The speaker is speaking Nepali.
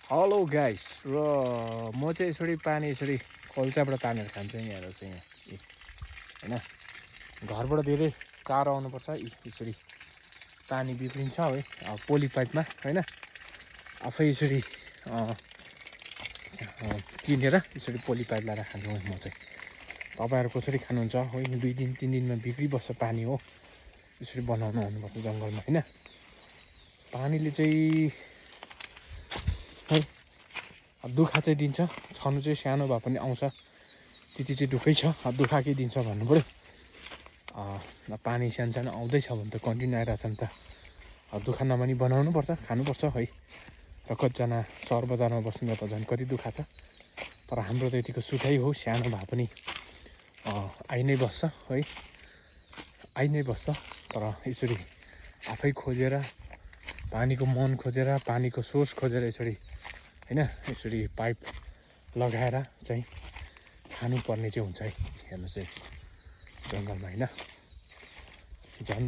हेलो गाइस र म चाहिँ यसरी पानी यसरी खोल्साबाट तानेर खान्छु यहाँहरू चाहिँ यहाँ हैन घरबाट धेरै टाढो आउनुपर्छ यसरी पानी बिग्रिन्छ है पोली पाइपमा हैन आफै यसरी किनेर यसरी पोली पाइप लगाएर खान्छु म चाहिँ तपाईहरु कसरी खानुहुन्छ हो 2 दिन 3 दिनमा बिग्रिबस्छ पानी हो यसरी बनाउनु हुनुपर्छ जंगलमा हैन पानीले चाहिँ है दुखा चाहिँ दिन्छ छनु चाहिँ सानो भए पनि आउँछ त्यति चाहिँ दुखै छ दुखा के दिन्छ भन्नु पर्यो पानी सानो आउँदैछ भने त कन्टिन्यू आइरहेछ नि त दुखा नमानी बनाउनु पर्छ खानु पर्छ है र कतिजना सहर बजारमा बस्नुमा त झन् कति दुखा छ तर हाम्रो त यतिको सुखै हो सानो भए पनि आइ नै बस्छ है आइ नै बस्छ तर यसरी आफै खोजेर पानीको मन खोजेर पानीको सोर्स खोजेर यसरी हैन यसरी पाइप लगाएर चाहिँ खानुपर्ने चाहिँ हुन्छ है हेर्नुस् है जंगलमा हैन झन्